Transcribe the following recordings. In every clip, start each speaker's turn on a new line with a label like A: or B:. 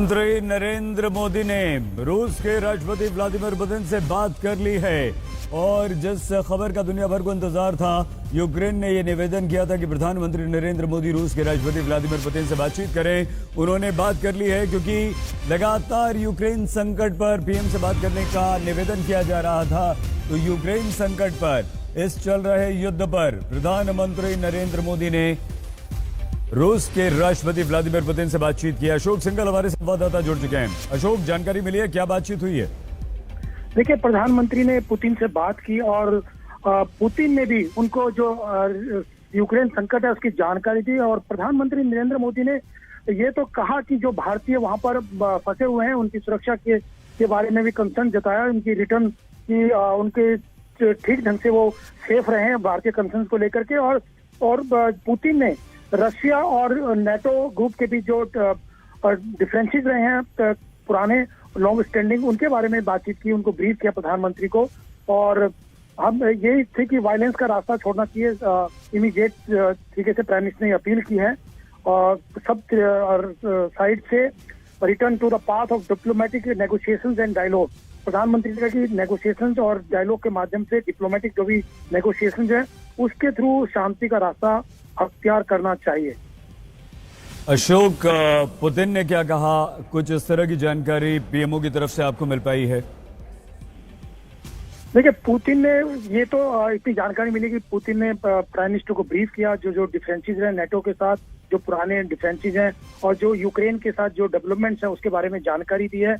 A: प्रधानमंत्री नरेंद्र मोदी ने रूस के राष्ट्रपति व्लादिमीर पुतिन से बात कर ली है और जिस खबर का दुनिया भर को इंतजार था, यूक्रेन ने यह निवेदन किया था कि प्रधानमंत्री नरेंद्र मोदी रूस के राष्ट्रपति व्लादिमीर पुतिन से बातचीत करें। उन्होंने बात कर ली है क्योंकि लगातार यूक्रेन संकट पर पीएम से बात करने का निवेदन किया जा रहा था। तो यूक्रेन संकट पर, इस चल रहे युद्ध पर प्रधानमंत्री नरेंद्र मोदी ने रूस के राष्ट्रपति व्लादिमीर पुतिन से बातचीत की। अशोक सिंघल हमारे संवाददाता जुड़ चुके हैं। अशोक, जानकारी मिली है, क्या बातचीत हुई है?
B: देखिए, प्रधानमंत्री ने पुतिन से बात की और पुतिन ने भी उनको जो यूक्रेन संकट है उसकी जानकारी दी। और प्रधानमंत्री नरेंद्र मोदी ने ये तो कहा कि जो भारतीय वहां पर फंसे हुए हैं उनकी सुरक्षा के बारे में भी कंसर्न जताया। उनकी रिटर्न की उनके ठीक ढंग से वो सेफ रहे हैं भारतीय कंसर्न को लेकर के। और पुतिन ने रशिया और नेटो ग्रुप के बीच जो डिफरेंसेस रहे हैं पुराने लॉन्ग स्टैंडिंग, उनके बारे में बातचीत की, उनको ब्रीफ किया प्रधानमंत्री को। और हम यही थे कि वायलेंस का रास्ता छोड़ना चाहिए, इमीडिएट तरीके से प्राइम मिनिस्टर ने अपील की है और सब साइड से return to the path of diplomatic negotiations and dialogue. प्रधानमंत्री ने कहा कि नेगोशिएशंस और डायलॉग के माध्यम से डिप्लोमेटिक जो भी नेगोशिएशंस है उसके थ्रू शांति का रास्ता अख्तियार करना चाहिए।
A: अशोक, पुतिन ने क्या कहा? कुछ इस तरह की जानकारी पीएमओ की तरफ से आपको मिल पाई है?
B: देखिए, पुतिन ने ये तो इतनी जानकारी मिली कि पुतिन ने प्राइम मिनिस्टर को ब्रीफ किया जो डिफरेंसेस हैं नेटो के साथ, जो पुराने डिफरेंसेस हैं और जो यूक्रेन के साथ जो डेवलपमेंट्स हैं उसके बारे में जानकारी दी है।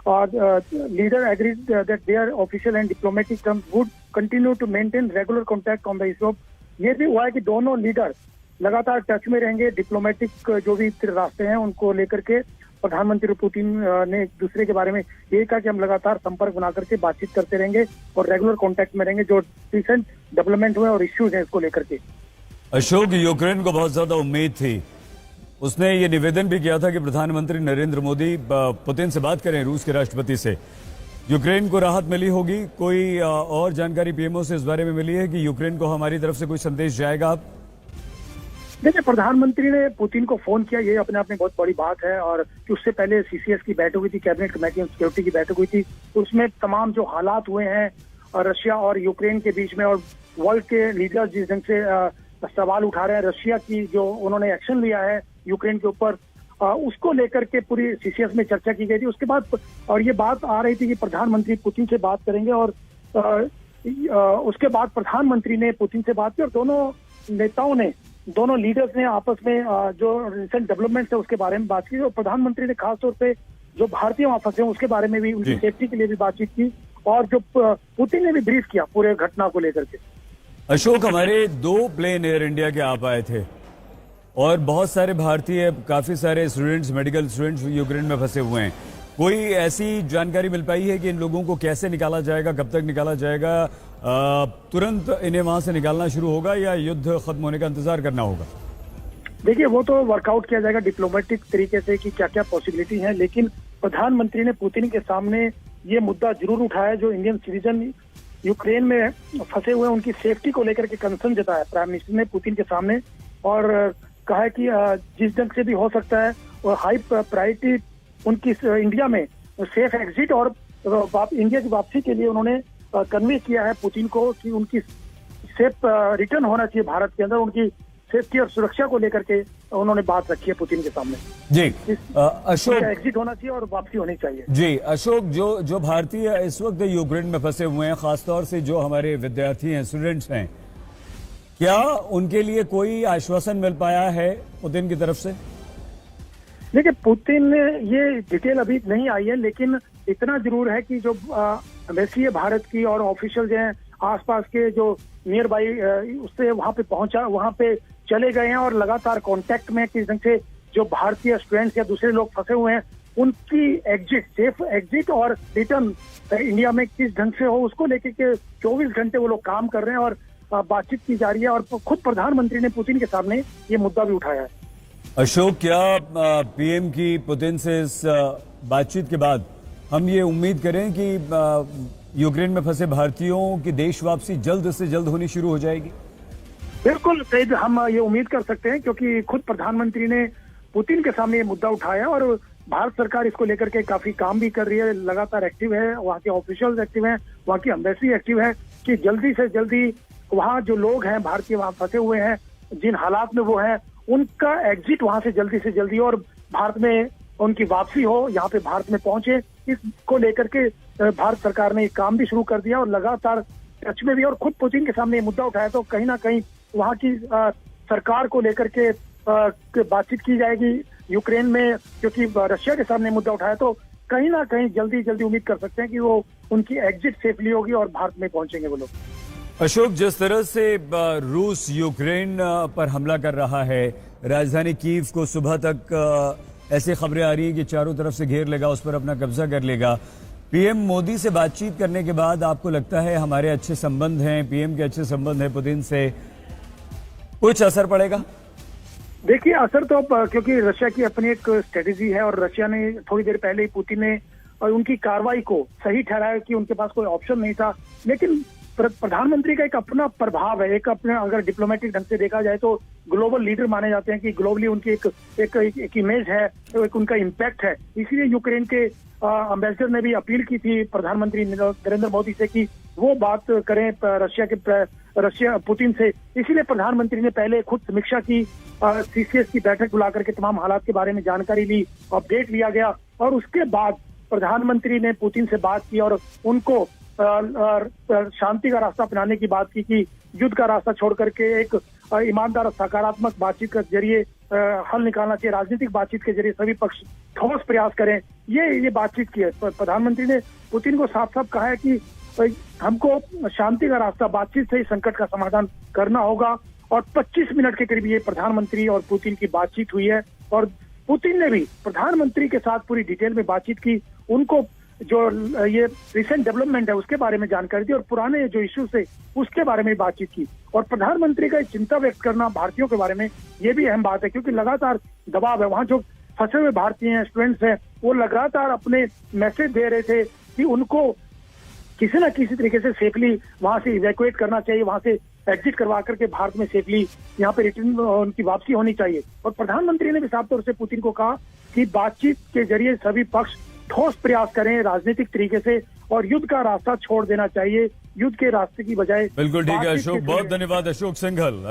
B: और leader agreed that their official and diplomatic terms would continue to maintain regular contact on the issue. ये भी हुआ है कि दोनों लीडर लगातार टच में रहेंगे, डिप्लोमेटिक जो भी रास्ते हैं उनको लेकर के। प्रधानमंत्री पुतिन ने एक दूसरे के बारे में ये कहा कि हम लगातार संपर्क बना करके बातचीत करते रहेंगे और रेगुलर कांटेक्ट में रहेंगे जो रिसेंट डेवलपमेंट हुए और इश्यूज हैं इसको लेकर के।
A: अशोक, यूक्रेन को बहुत ज्यादा उम्मीद थी, उसने ये निवेदन भी किया था कि प्रधानमंत्री नरेंद्र मोदी पुतिन से बात करें, रूस के राष्ट्रपति से। यूक्रेन को राहत मिली होगी? कोई और जानकारी पीएमओ से इस बारे में मिली है कि यूक्रेन को हमारी तरफ से कोई संदेश जाएगा? आप
B: देखिए, प्रधानमंत्री ने पुतिन को फोन किया, ये अपने आप में बहुत बड़ी बात है। और कि उससे पहले सीसीएस की बैठक हुई थी, कैबिनेट कमेटी ऑन सिक्योरिटी की बैठक हुई थी, उसमें तमाम जो हालात हुए हैं रशिया और यूक्रेन के बीच में और वर्ल्ड के लीडर जिस ढंग से सवाल उठा रहे हैं, रशिया की जो उन्होंने एक्शन लिया है यूक्रेन के ऊपर, उसको लेकर के पूरी सीसीएस में चर्चा की गई थी। उसके बाद और ये बात आ रही थी कि प्रधानमंत्री पुतिन से बात करेंगे और उसके बाद प्रधानमंत्री ने पुतिन से बात की और दोनों लीडर्स ने आपस में जो रिसेंट डेवलपमेंट्स है उसके बारे में बात की। और प्रधानमंत्री ने खासतौर पे जो भारतीय वहां फंसे हैं उसके बारे में भी, उनकी सेफ्टी के लिए भी बातचीत की और जो पुतिन ने भी ब्रीफ किया पूरे घटना को लेकर के।
A: अशोक, हमारे 2 प्लेन एयर इंडिया के आप आए थे और बहुत सारे भारतीय, काफी सारे स्टूडेंट्स, मेडिकल स्टूडेंट्स यूक्रेन में फंसे हुए हैं। कोई ऐसी जानकारी मिल पाई है कि इन लोगों को कैसे निकाला जाएगा, कब तक निकाला जाएगा? तुरंत इन्हें वहां से निकालना शुरू होगा या युद्ध खत्म होने का इंतजार करना होगा?
B: देखिए, वो तो वर्कआउट किया जाएगा डिप्लोमेटिक तरीके से कि क्या क्या पॉसिबिलिटी है। लेकिन प्रधानमंत्री ने पुतिन के सामने ये मुद्दा जरूर उठाया, जो इंडियन सिटीजन यूक्रेन में फंसे हुए उनकी सेफ्टी को लेकर के कंसर्न जताया प्राइम मिनिस्टर ने पुतिन के सामने। और कहा है कि जिस ढंग से भी हो सकता है और हाई प्रायोरिटी उनकी इंडिया में सेफ एग्जिट और इंडिया की वापसी के लिए उन्होंने कन्वे किया है पुतिन को कि उनकी सेफ रिटर्न होना चाहिए भारत के अंदर। उनकी सेफ्टी और सुरक्षा को लेकर के उन्होंने बात रखी है पुतिन के सामने।
A: जी अशोक,
B: एग्जिट होना चाहिए और वापसी होनी चाहिए।
A: जी अशोक, जो भारतीय इस वक्त यूक्रेन में फंसे हुए हैं, खासतौर से जो हमारे विद्यार्थी हैं, स्टूडेंट्स हैं, क्या उनके लिए कोई आश्वासन मिल पाया है पुतिन की तरफ से?
B: देखिए, पुतिन ने ये डिटेल अभी नहीं आई है, लेकिन इतना जरूर है कि जो एम्बेसी है भारत की और ऑफिशियल जो हैं आसपास के जो नियर बाई उससे वहां पे पहुंचा, वहां पे चले गए हैं और लगातार कांटेक्ट में किस ढंग से जो भारतीय स्टूडेंट्स या दूसरे लोग फंसे हुए हैं उनकी एग्जिट, सेफ एग्जिट और रिटर्न इंडिया में किस ढंग से हो उसको लेकर के 24 घंटे वो लोग काम कर रहे हैं और बातचीत की जा रही है। और खुद प्रधानमंत्री ने पुतिन के सामने ये मुद्दा भी उठाया है।
A: अशोक, क्या पीएम की पुतिन से इस बातचीत के बाद हम ये उम्मीद करें कि यूक्रेन में फंसे भारतीयों की देश वापसी जल्द से जल्द होनी शुरू हो जाएगी?
B: बिल्कुल हम ये उम्मीद कर सकते हैं, क्योंकि खुद प्रधानमंत्री ने पुतिन के सामने ये मुद्दा उठाया और भारत सरकार इसको लेकर के काफी काम भी कर रही है, लगातार एक्टिव है, वहाँ के ऑफिशियल्स एक्टिव हैं, वहाँ की एम्बेसी एक्टिव है कि जल्दी से जल्दी वहाँ जो लोग हैं भारतीय वहाँ फंसे हुए हैं, जिन हालात में वो हैं, उनका एग्जिट वहाँ से जल्दी और भारत में उनकी वापसी हो, यहाँ पे भारत में पहुंचे। इसको लेकर के भारत सरकार ने काम भी शुरू कर दिया और लगातार टच में भी, और खुद पुतिन के सामने ये मुद्दा उठाया तो कहीं ना कहीं वहाँ की सरकार को लेकर के बातचीत की जाएगी यूक्रेन में, क्योंकि रशिया के सामने मुद्दा उठाया तो कहीं ना कहीं जल्दी उम्मीद कर सकते हैं कि वो उनकी एग्जिट सेफली होगी और भारत में पहुंचेंगे वो लोग।
A: अशोक, जिस तरह से रूस यूक्रेन पर हमला कर रहा है, राजधानी कीव को सुबह तक ऐसी खबरें आ रही हैं कि चारों तरफ से घेर लेगा, उस पर अपना कब्जा कर लेगा। पीएम मोदी से बातचीत करने के बाद आपको लगता है हमारे अच्छे संबंध हैं, पीएम के अच्छे संबंध हैं पुतिन से, कुछ असर पड़ेगा?
B: देखिए, असर तो क्योंकि रशिया की अपनी एक स्ट्रेटेजी है और रशिया ने थोड़ी देर पहले ही पुतिन ने और उनकी कार्रवाई को सही ठहराया कि उनके पास कोई ऑप्शन नहीं था। लेकिन प्रधानमंत्री का एक अपना प्रभाव है, एक अपने अगर डिप्लोमेटिक ढंग से देखा जाए तो ग्लोबल लीडर माने जाते हैं कि ग्लोबली उनकी एक इमेज है, एक उनका इम्पैक्ट है। इसीलिए यूक्रेन के एम्बेसडर ने भी अपील की थी प्रधानमंत्री नरेंद्र मोदी से कि वो बात करें रशिया पुतिन से। इसीलिए प्रधानमंत्री ने पहले खुद समीक्षा की, सीसीएस की बैठक बुलाकर के तमाम हालात के बारे में जानकारी ली, अपडेट लिया गया और उसके बाद प्रधानमंत्री ने पुतिन से बात की और उनको शांति का रास्ता अपनाने की बात की कि युद्ध का रास्ता छोड़ करके एक ईमानदार सकारात्मक बातचीत के जरिए हल निकालना चाहिए, राजनीतिक बातचीत के जरिए सभी पक्ष ठोस प्रयास करें। ये बातचीत की है। प्रधानमंत्री ने पुतिन को साफ साफ कहा है कि हमको शांति का रास्ता, बातचीत से ही संकट का समाधान करना होगा। और 25 मिनट के करीब ये प्रधानमंत्री और पुतिन की बातचीत हुई है और पुतिन ने भी प्रधानमंत्री के साथ पूरी डिटेल में बातचीत की, उनको जो ये रिसेंट डेवलपमेंट है उसके बारे में जानकारी दी और पुराने जो इश्यूज थे उसके बारे में बातचीत की। और प्रधानमंत्री का चिंता व्यक्त करना भारतीयों के बारे में ये भी अहम बात है, क्योंकि लगातार दबाव है। वहाँ जो फंसे हुए भारतीय हैं, स्टूडेंट्स हैं, वो लगातार अपने मैसेज दे रहे थे कि उनको किसी न किसी तरीके से सेफली वहां से इवैक्यूएट करना चाहिए, वहां से एग्जिट करवा करके भारत में सेफली यहाँ पे रिटर्न उनकी वापसी होनी चाहिए। और प्रधानमंत्री ने भी साफ तौर से पुतिन को कहा कि बातचीत के जरिए सभी पक्ष ठोस प्रयास करें राजनीतिक तरीके से और युद्ध का रास्ता छोड़ देना चाहिए, युद्ध के रास्ते की बजाय।
A: बिल्कुल ठीक है अशोक, बहुत धन्यवाद अशोक सिंघल।